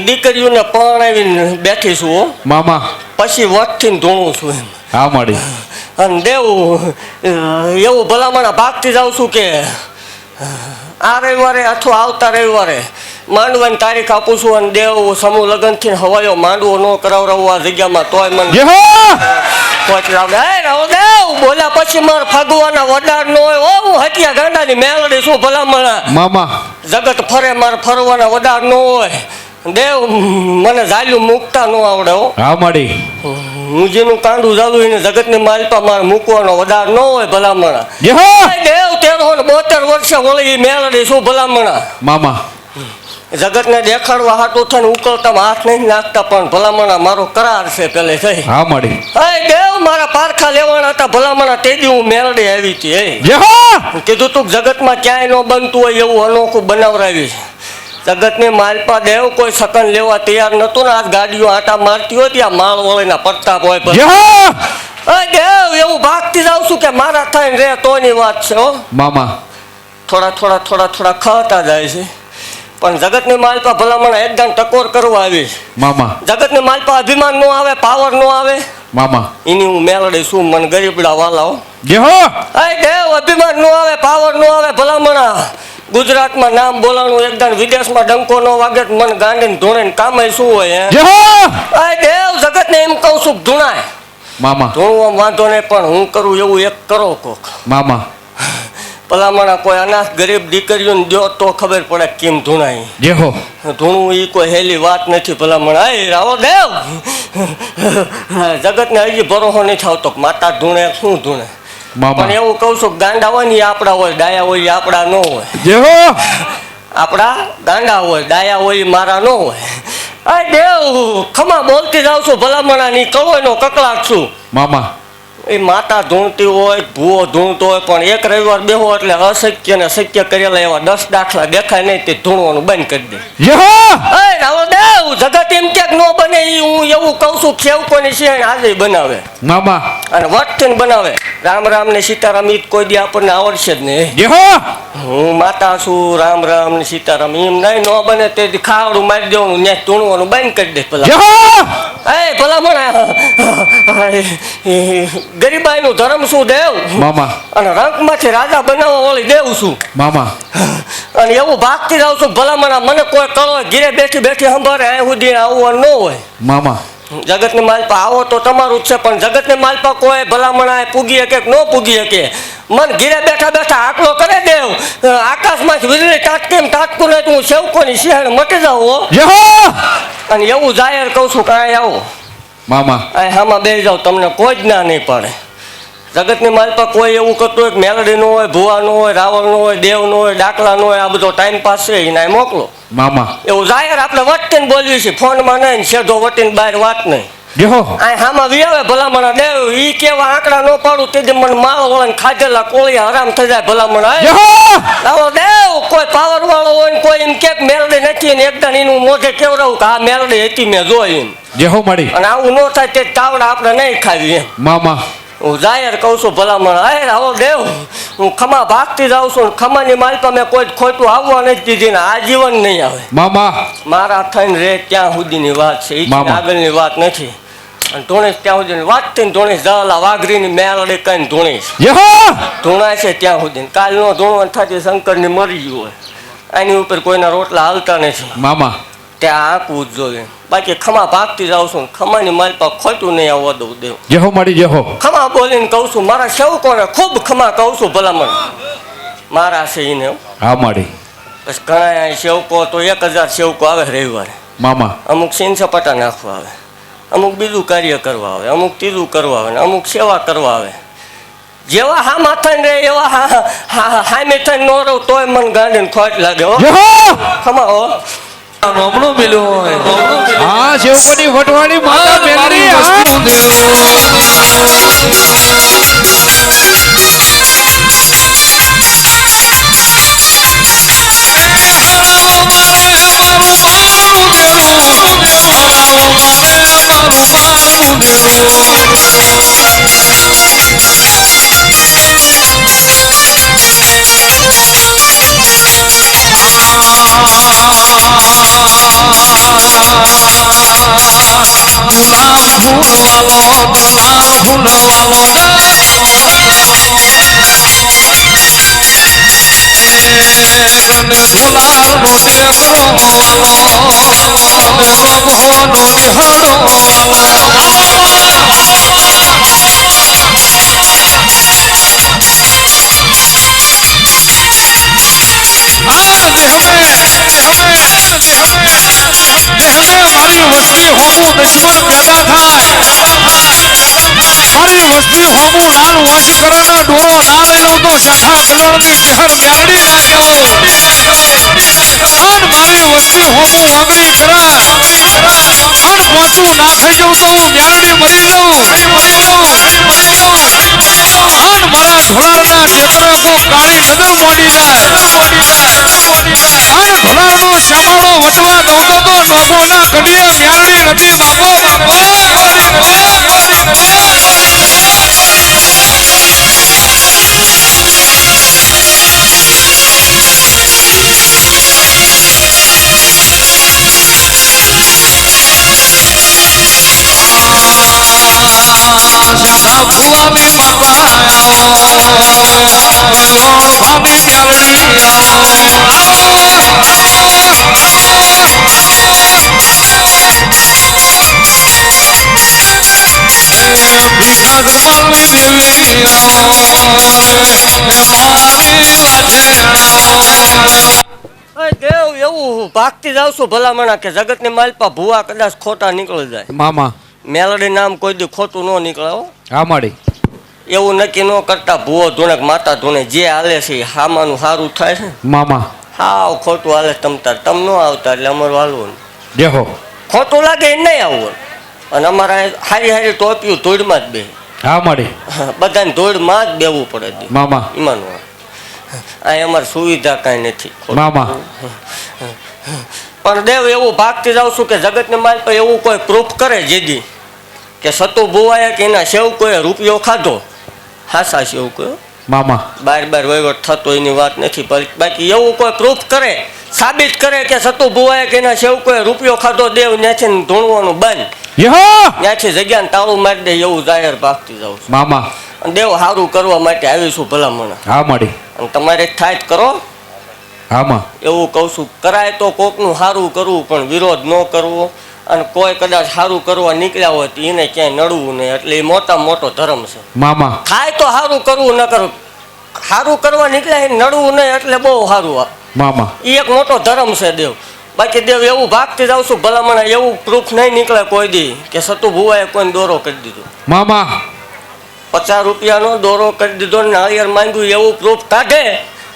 દીકરીઓને પરણાવીને બેઠી છું હો. મામા પછી વટથી ધોણું છું એમ. હા માડી. અને દેવું એવું ભલામણ ભાગતી જાઉં છું કે આ રવિવારે અથવા આવતા રવિવારે માંડવાની તારીખ આપું છું. અને દેવ સમૂહ લગ્નથી હવાયો માંડવો ન કરાવરાવું આ જગ્યામાં તોય મને બોલ્યા પછી મારે ફગવાના વડાર નો હોય. ઓ હું હટિયા ગાંડાની મેલડી શું ભલામણા મામા. જગત ફરે મારે ફરવાના વડાર નો હોય. દેવ મને ઝાલ્યું મૂકતા ન આવડે હો. હા માડી. હું જેનું કાંડું ચાલુ એને જગતની માલપા મારે મૂકવાનો વડાર ન હોય ભલામણા. દેવ 1372 વર્ષે ઓળી મેલડી શું ભલામણા. મામા જગતને દેખાડવા હાટું થઈને ઉકળતા હાથ નહીં નાખતા પણ ભલામણા મારો કરાર છે પેલે થઈ. હા માડી. દેવ મારા પારખા લેવાના હતા ભલામણા તેદી હું મેલડી આવી હતી. કીધું તું જગતમાં ક્યાંય ન બનતું હોય એવું અનોખું બનાવરાવી. જગતની માલપા દેવ કોઈ સકન લેવા તૈયાર નતું ને આ ગાડીઓ આટા મારતી હોય ત્યાં માળ વળીના પડતા હોય. દેવ એવું ભાગતી જાઉં છું કે મારા થઈને રે તોની વાત છે હો. મામા થોડા ખાતા જાય છે પણ જગતની માલપા ભલામણ એકદમ ટકોર કરવા આવી. મામા જગતની માલપા અભિમાન નો આવે, પાવર નો આવે. મામા એની હું મેલડી શું મને ગરીબડા વાલા હો. દેવ અભિમાન નો આવે, પાવર નો આવે ભલામણા. ગુજરાતમાં નામ બોલાણું એકદમ વિદેશમાં ડંકો નો વાગે મને ગાંડીને ધોણે કામ શું હોય. દેવ જગતને એમ કહું છું ધૂણાય. મામા ધૂણવા વાંધો નહીં પણ હું કરું એવું એક કરો કોક. મામા ભલામણા કોઈ અનાથ ગરીબ દીકરીઓને દો તો ખબર પડે કેમ ધૂણાય. ધૂણવું એ કોઈ હેલી વાત નથી ભલામણા. રાવો દેવ જગતને હજી ભરોસો નહીં થતો માતા ધૂણે શું ધૂણે. પણ એવું કહું છું ગાંડા હોય ને આપડા હોય, ડાયા હોય આપડા ન હોય. આપડા ગાંડા હોય, ડાયા હોય મારા ન હોય. દેવ ખમા બોલતી જાઉં છું ભલામણા ની કળોય નો કકળાટ છું. મામા એ માતા ધૂણતી હોય, ભૂવો ધૂણતો હોય પણ એક રવિવાર બેહો એટલે અશક્ય ને શક્ય કરેલા એવા 10 દાખલા દેખાય નહીં તે ધૂણવાનું બંધ કરી દે. દેવ જગત એમ ક્યાંક ન બને એ હું એવું કહું છું સેવકોની છે આજે બનાવે. મામા અને વટથી બનાવે. રામ રામ ને સીતારામ ઈ કોઈ દી આપણને આવડશે જ નહીં. હું માતા છું, રામ રામ ને સીતારામ એમ નહીં ન બને તે ખાવડું મારી દેવાનું ને ધૂણવાનું બંધ કરી દે. ભલામણા ગરીબાઈ નું ધર્મ શું દેવ. મામા અને રંગમાંથી રાજા બનાવવા વાળી દેવ છું. મામા અને એવું ભાગતી જાઉં છું ભલામણા મને કોઈ કળો ઘીરે બેઠી સંભાળે અહીં સુધી આવવાનું ન હોય. મામા જગતની માલપા આવો તો તમારું જ છે પણ જગતની માલપા કોઈ ભલામણા પૂગી શકે ન પૂગી શકે. મન ઘીરે બેઠા આકલો કરે દેવ. આકાશમાંથી વીજળી ટાટકીમ ટાટકું નહીં હું સેવકોની શહેર મટી જાઉં. અને એવું જાહેર કહું છું કાંઈ આવો મામા હામાં બે જાવ તમને કોઈ જ ના નહીં પડે. જગતની માલપા કોઈ એવું કરતું હોય મેલડી નો હોય, ભુવા નો હોય, રાવણ નો હોય, દેવ નો હોય, ડાકલા નો હોય આ બધો ટાઈમ પાસ છે એને મોકલો. મામા એવું જાહેર આપણે વટીને બોલવી છે ફોનમાં નહીં સીધો વટીને બહાર વાત નહીં. હામાં વિયાવે ભલામણા દેવ ઈ કેવા આંકડા ન પાડું તે મને માળ વળે ખાધેલા કોળિયા હરામ થઈ જાય ભલામણા. દેવ કોઈ પાવર વાળો હોય ને કોઈ એમ કે મેલડી નથી ને એકદમ એનું મોઢે કેવડાવું કે આ મેલડી હતી મેં જોઈ એમ. અને આવું ન થાય તે તાવડા આપણે નહીં ખાવી એમ. મામા હું જાહેર કહું છું ભલામણ આવો દેવ હું ખમા ભાગતી જાઉં છું. ખમાની માલપા મેં કોઈ ખોટું આવવા નથી દીધી ને આ જીવન નહીં આવે. મામા મારા થઈને રે ત્યાં સુધીની વાત છે, આગળની વાત નથી. અને ધોણીશ ત્યાં સુધી વાત થઈને ધોણીશ જવાલા વાઘરીની મેલડી કઈ ધોણીશ ધોણાય છે ત્યાં સુધી. કાલ નો ધોણવા થતી શંકરની મરી ગયું હોય એની ઉપર કોઈના રોટલા હાલતા નથી. મામા ત્યાં આંકવું જ જોઈએ. બાકી ખમા ભાગતી જાઉં છું ખમાની માલપા ખોટું નહીં આવવા દઉં દેવ. ખમા બોલીને કહું છું મારા સેવકોને ખૂબ ખમા કહું છું ભલામણ મારા છે એને. બસ ઘણા સેવકો તો 1000 સેવકો આવે રવિવારે. મામા અમુક સીન સપાટા નાખવા આવે, અમુક બીજું કાર્ય કરવા આવે, અમુક ત્રીજું કરવા આવે, અમુક સેવા કરવા આવે. જેવા હા માથા ને રે એવા હામે થઈને ન રહું તોય મને ગાંડીને ખોટ લાગે. ખમા હો નોમણું મિલ્યું હા સેવકોની વટવાળી માતા મેલડી. મારી વસ્તી હોમું નશમાં પેદા થાય મારી વસ્તી હોમું લાલ વાંચકરાના ડોળો ના લઈ લઉં તો સખા કલરની ટેહર મેલડી ના કેવું અન મારી વસ્તી હોમું વાગણી કરા અન પોચું ના થઈ જવું તો હું મેલડી મરી લઉં અન મારા ધોળાના ટેકરા કો કાળી નજર મોડી જાય અન ધોળાનો શ્યામાળો વટવા દઉં તો નોમોના કડીએ મેલડી નથી બાપો શ્યામા ભુવાની બાપા દેવ એવું ભાગતી જાવ છું ભલામણા કે જગતની માલપા ભૂવા કદાચ ખોટા નીકળી જાય મામા મેલડી નામ કોઈ દી ખોટું ન નીકળે હો. હા માડી એવું નક્કી ન કરતા ભૂવો ધૂણે કે માતા ધૂણે જે હાલે છે એ હામાનું સારું થાય છે. મામા હાવ ખોટું હાલે તમ ન આવતા એટલે અમારું હાલવું ને. દેખો ખોટું લાગે એ નહીં આવવું અને અમારા હારી હારી ટોપિયું ધૂળમાં જ બે હા માડી બધાને ધૂળમાં જ બેવું પડે મામા ઈમાનું આ અમારી સુવિધા કાંઈ નથી મામા પણ દેવ એવું ભાગતી જાઉં છું કે જગતની માલ પર એવું કોઈ પ્રૂફ કરે જેદી કે સતુ ભુવાએ કે એના સેવકોએ રૂપિયો ખાધો હાસા સેવકો મામા બાર વહીવટ થતો એની વાત નથી બાકી એવું કોઈ પ્રૂફ કરે સાબિત કરે કે સતુ ભુવાએ કે એના સેવકોએ રૂપિયો ખાધો દેવ ત્યાંથી ધૂણવાનું બંધ ત્યાંથી જગ્યાને તાળું મારી દે એવું જાહેર ભાગતી જાઉં છું મામા દેવ સારું કરવા માટે આવીશું ભલામણ હા માડી અને તમારે થાય જ કરો હામાં એવું કહું છું કરાય તો કોકનું સારું કરવું પણ વિરોધ ન કરવો અને કોઈ કદાચ સારું કરવા નીકળ્યા હોય તો એને ક્યાંય નડવું નહીં એટલે એ મોટામાં મોટો ધર્મ છે મામા થાય તો સારું કરવું ન કરવું સારું કરવા નીકળ્યા નડવું નહીં એટલે બહુ સારું મામા એ એક મોટો ધર્મ છે દેવ બાકી દેવ એવું ભાગતી જાઉં છું ભલામણ એવું પ્રૂફ નહીં નીકળે કોઈ દી કે સતુ ભુવાએ કોઈને દોરો કરી દીધો મામા 50 રૂપિયાનો દોરો કરી દીધો ને નાળિયેર માંગ્યું એવું પ્રૂફ કાઢે